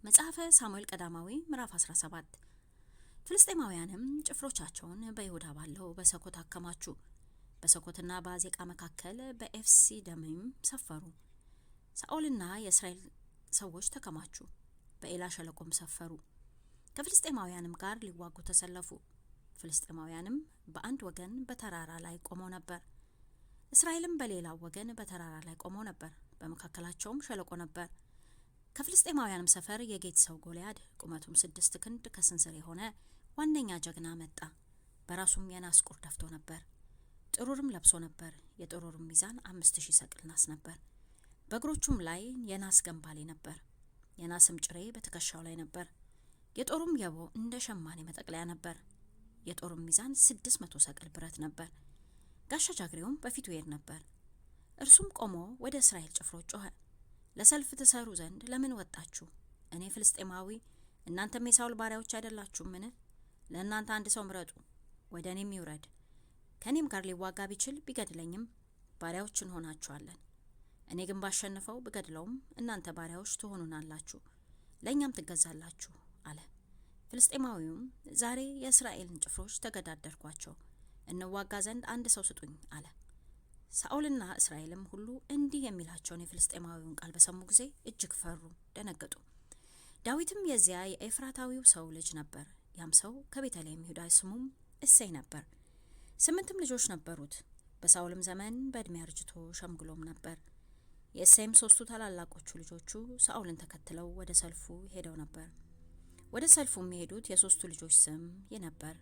መጽሐፈ ሳሙኤል ቀዳማዊ ምዕራፍ 17 ፍልስጤማውያንም ጭፍሮቻቸውን በይሁዳ ባለው በሰኮት አከማቹ። በሰኮትና በአዜቃ መካከል በኤፍሲደምም ሰፈሩ። ሳኦልና የእስራኤል ሰዎች ተከማቹ፣ በኤላ ሸለቆም ሰፈሩ። ከፍልስጤማውያንም ጋር ሊዋጉ ተሰለፉ። ፍልስጤማውያንም በአንድ ወገን በተራራ ላይ ቆመው ነበር፣ እስራኤልም በሌላው ወገን በተራራ ላይ ቆመው ነበር። በመካከላቸውም ሸለቆ ነበር። ከፍልስጤማውያንም ሰፈር የጌት ሰው ጎልያድ ቁመቱም 6 ክንድ ከስንዝር የሆነ ዋነኛ ጀግና መጣ። በራሱም የናስ ቁር ደፍቶ ነበር፣ ጥሩርም ለብሶ ነበር። የጥሩርም ሚዛን 5000 ሰቅል ናስ ነበር። በእግሮቹም ላይ የናስ ገንባሌ ነበር፣ የናስም ጭሬ በትከሻው ላይ ነበር። የጦሩም የቦ እንደ ሸማኔ መጠቅለያ ነበር። የጦሩም ሚዛን 600 ሰቅል ብረት ነበር። ጋሻ ጃግሬውም በፊቱ ይሄድ ነበር። እርሱም ቆሞ ወደ እስራኤል ጭፍሮች ጮኸ፣ ለሰልፍ ትሰሩ ዘንድ ለምን ወጣችሁ? እኔ ፍልስጤማዊ፣ እናንተም የሳውል ባሪያዎች አይደላችሁምን? ለእናንተ አንድ ሰው ምረጡ፣ ወደ እኔም ይውረድ። ከእኔም ጋር ሊዋጋ ቢችል ቢገድለኝም ባሪያዎች እንሆናችኋለን። እኔ ግን ባሸንፈው ብገድለውም እናንተ ባሪያዎች ትሆኑናላችሁ፣ ለእኛም ትገዛላችሁ አለ። ፍልስጤማዊውም ዛሬ የእስራኤልን ጭፍሮች ተገዳደርኳቸው፣ እንዋጋ ዘንድ አንድ ሰው ስጡኝ አለ። ሳኦልና እስራኤልም ሁሉ እንዲህ የሚላቸውን የፍልስጤማዊውን ቃል በሰሙ ጊዜ እጅግ ፈሩ፣ ደነገጡ። ዳዊትም የዚያ የኤፍራታዊው ሰው ልጅ ነበር። ያም ሰው ከቤተልሔም ይሁዳ፣ ስሙም እሴይ ነበር። 8 ልጆች ነበሩት። በሳኦልም ዘመን በዕድሜ አርጅቶ ሸምግሎም ነበር። የእሴይም 3ቱ ታላላቆቹ ልጆቹ ሳኦልን ተከትለው ወደ ሰልፉ ሄደው ነበር። ወደ ሰልፉም የሄዱት የ3ቱ ልጆች ስም ይህ ነበር።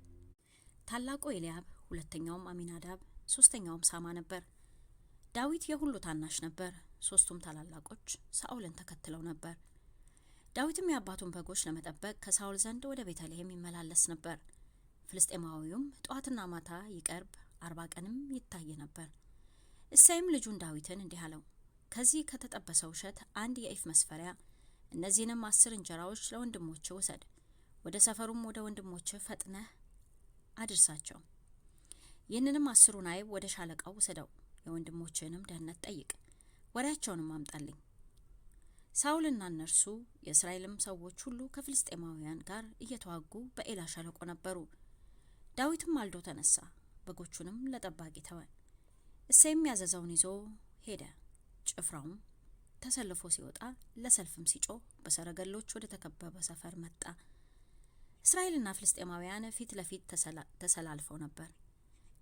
ታላቁ ኤልያብ፣ ሁለተኛውም አሚናዳብ፣ ሶስተኛውም ሳማ ነበር። ዳዊት የሁሉ ታናሽ ነበር። 3ቱም ታላላቆች ሳኦልን ተከትለው ነበር። ዳዊትም የአባቱን በጎች ለመጠበቅ ከሳኦል ዘንድ ወደ ቤተልሔም ይመላለስ ነበር። ፍልስጤማዊውም ጠዋትና ማታ ይቀርብ 40 ቀንም ይታይ ነበር። እሴይም ልጁን ዳዊትን እንዲህ አለው፣ ከዚህ ከተጠበሰው እሸት 1 የኢፍ መስፈሪያ፣ እነዚህንም 10 እንጀራዎች ለወንድሞች ውሰድ። ወደ ሰፈሩም ወደ ወንድሞች ፈጥነህ አድርሳቸው። ይህንንም 10ሩን አይብ ወደ ሻለቃው ውሰደው። የወንድሞችንም ደህንነት ጠይቅ፣ ወሬያቸውንም አምጣልኝ። ሳኦልና እነርሱ የእስራኤልም ሰዎች ሁሉ ከፍልስጤማውያን ጋር እየተዋጉ በኤላ ሸለቆ ነበሩ። ዳዊትም ማልዶ ተነሳ፣ በጎቹንም ለጠባቂ ተወ። እሴይም ያዘዘውን ይዞ ሄደ። ጭፍራውም ተሰልፎ ሲወጣ ለሰልፍም ሲጮህ በሰረገሎች ወደ ተከበበ ሰፈር መጣ። እስራኤልና ፍልስጤማውያን ፊት ለፊት ተሰላልፈው ነበር።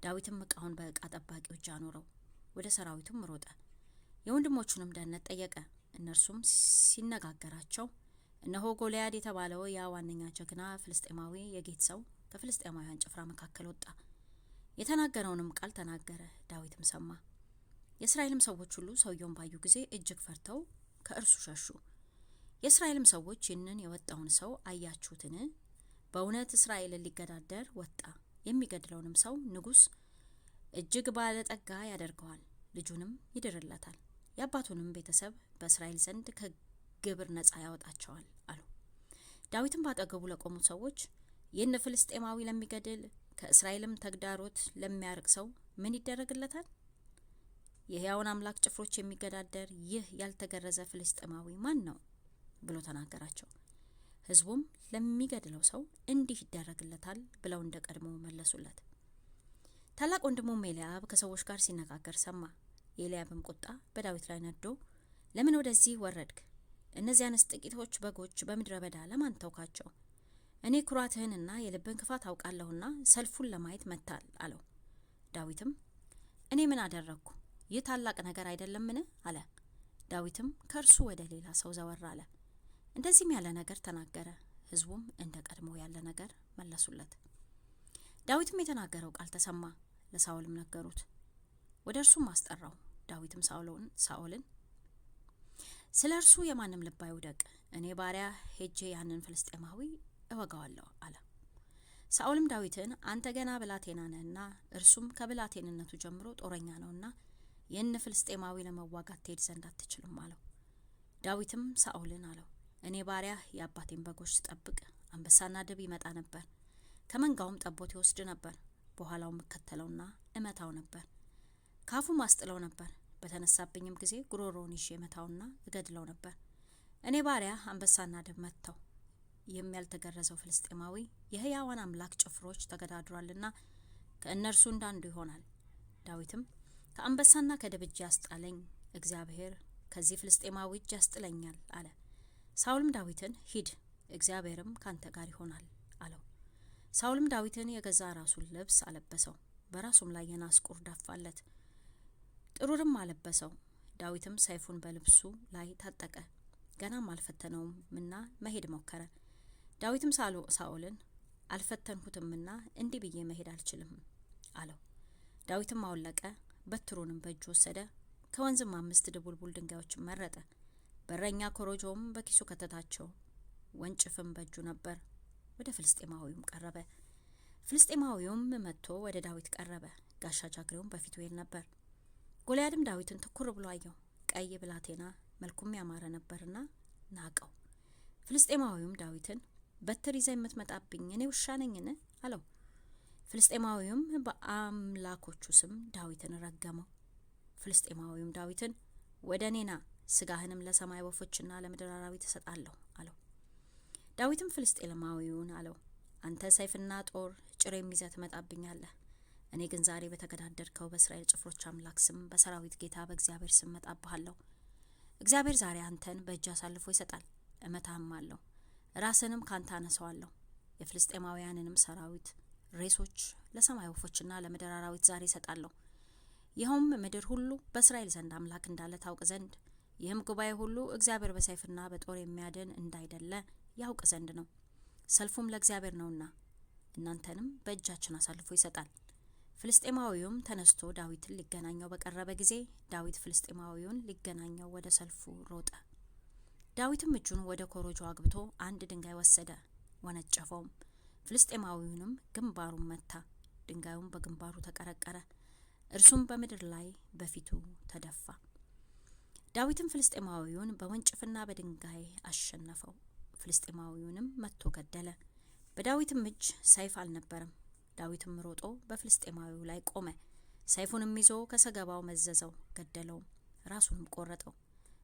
ዳዊትም ዕቃውን በዕቃ ጠባቂው እጅ አኖረው፣ ወደ ሰራዊቱም ሮጠ። የወንድሞቹንም ደህንነት ጠየቀ። እነርሱም ሲነጋገራቸው እነሆ ጎልያድ የተባለው ያ ዋነኛ ጀግና ፍልስጤማዊ የጌት ሰው ከፍልስጤማውያን ጭፍራ መካከል ወጣ። የተናገረውንም ቃል ተናገረ፣ ዳዊትም ሰማ። የእስራኤልም ሰዎች ሁሉ ሰውየውን ባዩ ጊዜ እጅግ ፈርተው ከእርሱ ሸሹ። የእስራኤልም ሰዎች ይህንን የወጣውን ሰው አያችሁትን? በእውነት እስራኤልን ሊገዳደር ወጣ። የሚገድለውንም ሰው ንጉሥ እጅግ ባለጠጋ ያደርገዋል፣ ልጁንም ይድርለታል፣ የአባቱንም ቤተሰብ በእስራኤል ዘንድ ከግብር ነጻ ያወጣቸዋል አሉ። ዳዊትም ባጠገቡ ለቆሙት ሰዎች ይህን ፍልስጤማዊ ለሚገድል ከእስራኤልም ተግዳሮት ለሚያርቅ ሰው ምን ይደረግለታል? የሕያውን አምላክ ጭፍሮች የሚገዳደር ይህ ያልተገረዘ ፍልስጤማዊ ማን ነው ብሎ ተናገራቸው። ሕዝቡም ለሚገድለው ሰው እንዲህ ይደረግለታል ብለው እንደ ቀድሞ መለሱለት። ታላቅ ወንድሙም ኤልያብ ከሰዎች ጋር ሲነጋገር ሰማ። የኤልያብም ቁጣ በዳዊት ላይ ነዶ፣ ለምን ወደዚህ ወረድክ? እነዚያንስ ጥቂቶች በጎች በምድረ በዳ ለማን ተውካቸው? እኔ ኩራትህንና የልብን ክፋት አውቃለሁና ሰልፉን ለማየት መጥተሃል አለው። ዳዊትም እኔ ምን አደረግኩ? ይህ ታላቅ ነገር አይደለምን? አለ። ዳዊትም ከእርሱ ወደ ሌላ ሰው ዘወር አለ። እንደዚህም ያለ ነገር ተናገረ። ሕዝቡም እንደ ቀድሞ ያለ ነገር መለሱለት። ዳዊትም የተናገረው ቃል ተሰማ፣ ለሳኦልም ነገሩት። ወደ እርሱም አስጠራው። ዳዊትም ሳኦልን ስለ እርሱ የማንም ልብ አይውደቅ፣ እኔ ባሪያ ሄጄ ያንን ፍልስጤማዊ እወጋዋለሁ አለ። ሳኦልም ዳዊትን አንተ ገና ብላቴና ነህና እርሱም ከብላቴንነቱ ጀምሮ ጦረኛ ነውና ይህን ፍልስጤማዊ ለመዋጋት ትሄድ ዘንድ አትችልም አለው። ዳዊትም ሳኦልን አለው፣ እኔ ባሪያ የአባቴን በጎች ስጠብቅ አንበሳና ድብ ይመጣ ነበር፣ ከመንጋውም ጠቦት ይወስድ ነበር። በኋላውም እከተለውና እመታው ነበር፣ ካፉም አስጥለው ነበር። በተነሳብኝም ጊዜ ጉሮሮውን ይዤ መታውና እገድለው ነበር። እኔ ባሪያ አንበሳና ድብ መታው። ያልተገረዘው ፍልስጤማዊ የሕያዋን አምላክ ጭፍሮች ተገዳድሯልና ከእነርሱ እንዳንዱ ይሆናል። ዳዊትም ከአንበሳና ከድብ እጅ ያስጣለኝ እግዚአብሔር ከዚህ ፍልስጤማዊ እጅ ያስጥለኛል አለ። ሳውልም ዳዊትን ሂድ፣ እግዚአብሔርም ካንተ ጋር ይሆናል አለው። ሳውልም ዳዊትን የገዛ ራሱን ልብስ አለበሰው፣ በራሱም ላይ የናስ ቁር ደፋለት፣ ጥሩርም አለበሰው። ዳዊትም ሰይፉን በልብሱ ላይ ታጠቀ፣ ገናም አልፈተነውምና መሄድ ሞከረ። ዳዊትም ሳኦልን አልፈተንሁትምና እንዲህ ብዬ መሄድ አልችልም አለው። ዳዊትም አወለቀ፣ በትሩንም በእጁ ወሰደ፣ ከወንዝም 5 ድቡልቡል ድንጋዮችን መረጠ፣ በረኛ ኮረጆውም በኪሱ ከተታቸው፣ ወንጭፍም በእጁ ነበር። ወደ ፍልስጤማዊውም ቀረበ። ፍልስጤማዊውም መጥቶ ወደ ዳዊት ቀረበ፣ ጋሻ ጃግሬውም በፊቱ ይሄድ ነበር። ጎልያድም ዳዊትን ትኩር ብሎ አየው፣ ቀይ ብላቴና መልኩም ያማረ ነበርና ናቀው። ፍልስጤማዊውም ዳዊትን በትር ይዘህ የምትመጣብኝ እኔ ውሻ ነኝን? አለው። ፍልስጤማዊውም በአምላኮቹ ስም ዳዊትን ረገመው። ፍልስጤማዊውም ዳዊትን ወደ እኔ ና፣ ስጋህንም ለሰማይ ወፎችና ለምድር አራዊት እሰጣለሁ አለው። ዳዊትም ፍልስጤማዊውን አለው፣ አንተ ሰይፍና ጦር ጭሬም ይዘህ ትመጣብኛለህ። እኔ ግን ዛሬ በተገዳደርከው በእስራኤል ጭፍሮች አምላክ ስም በሰራዊት ጌታ በእግዚአብሔር ስም እመጣብሃለሁ። እግዚአብሔር ዛሬ አንተን በእጅ አሳልፎ ይሰጣል፣ እመታህም አለሁ፣ ራስንም ካንተ አነሳዋለሁ። የፍልስጤማውያንንም ሰራዊት ሬሶች ለሰማይ ወፎችና ለምድር አራዊት ዛሬ እሰጣለሁ። ይኸውም ምድር ሁሉ በእስራኤል ዘንድ አምላክ እንዳለ ታውቅ ዘንድ፣ ይህም ጉባኤ ሁሉ እግዚአብሔር በሰይፍና በጦር የሚያድን እንዳይደለ ያውቅ ዘንድ ነው። ሰልፉም ለእግዚአብሔር ነውና እናንተንም በእጃችን አሳልፎ ይሰጣል። ፍልስጤማዊውም ተነስቶ ዳዊትን ሊገናኘው በቀረበ ጊዜ ዳዊት ፍልስጤማዊውን ሊገናኘው ወደ ሰልፉ ሮጠ። ዳዊትም እጁን ወደ ኮረጆ አግብቶ አንድ ድንጋይ ወሰደ፣ ወነጨፈውም፣ ፍልስጤማዊውንም ግንባሩን መታ። ድንጋዩም በግንባሩ ተቀረቀረ፣ እርሱም በምድር ላይ በፊቱ ተደፋ። ዳዊትም ፍልስጤማዊውን በወንጭፍና በድንጋይ አሸነፈው፣ ፍልስጤማዊውንም መቶ ገደለ። በዳዊትም እጅ ሰይፍ አልነበረም። ዳዊትም ሮጦ በፍልስጤማዊው ላይ ቆመ፣ ሰይፉንም ይዞ ከሰገባው መዘዘው፣ ገደለውም፣ ራሱንም ቆረጠው።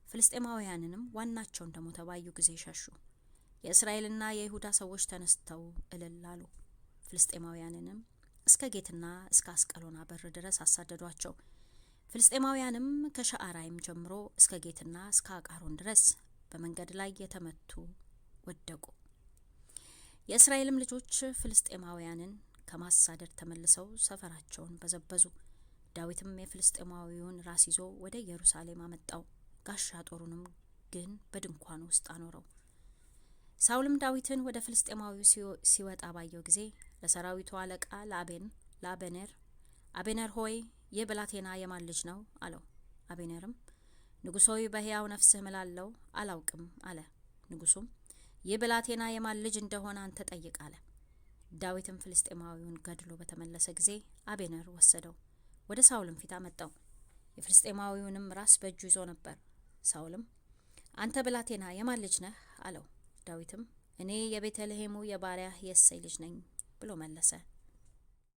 ፍልስጤማውያንንም ዋናቸው እንደሞተ ባዩ ጊዜ ሸሹ። የእስራኤልና የይሁዳ ሰዎች ተነስተው እልል አሉ። ፍልስጤማውያንንም እስከ ጌትና እስከ አስቀሎና በር ድረስ አሳደዷቸው። ፍልስጤማውያንም ከሸዓራይም ጀምሮ እስከ ጌትና እስከ አቃሮን ድረስ በመንገድ ላይ የተመቱ ወደቁ። የእስራኤልም ልጆች ፍልስጤማውያንን ከማሳደድ ተመልሰው ሰፈራቸውን በዘበዙ። ዳዊትም የፍልስጤማዊውን ራስ ይዞ ወደ ኢየሩሳሌም አመጣው፣ ጋሻ ጦሩንም ግን በድንኳኑ ውስጥ አኖረው። ሳውልም ዳዊትን ወደ ፍልስጤማዊው ሲወጣ ባየው ጊዜ ለሰራዊቱ አለቃ ለአበኔር አበኔር ሆይ ይህ ብላቴና የማን ልጅ ነው? አለው። አበኔርም ንጉሥ ሆይ በሕያው ነፍስህ እምላለሁ አላውቅም አለ። ንጉሡም ይህ ብላቴና የማን ልጅ እንደሆነ አንተ ጠይቅ አለ። ዳዊትም ፍልስጤማዊውን ገድሎ በተመለሰ ጊዜ አበኔር ወሰደው፣ ወደ ሳውልም ፊት አመጣው። የፍልስጤማዊውንም ራስ በእጁ ይዞ ነበር። ሳውልም አንተ ብላቴና የማን ልጅ ነህ? አለው። ዳዊትም እኔ የቤተልሔሙ የባሪያህ የእሴይ ልጅ ነኝ ብሎ መለሰ።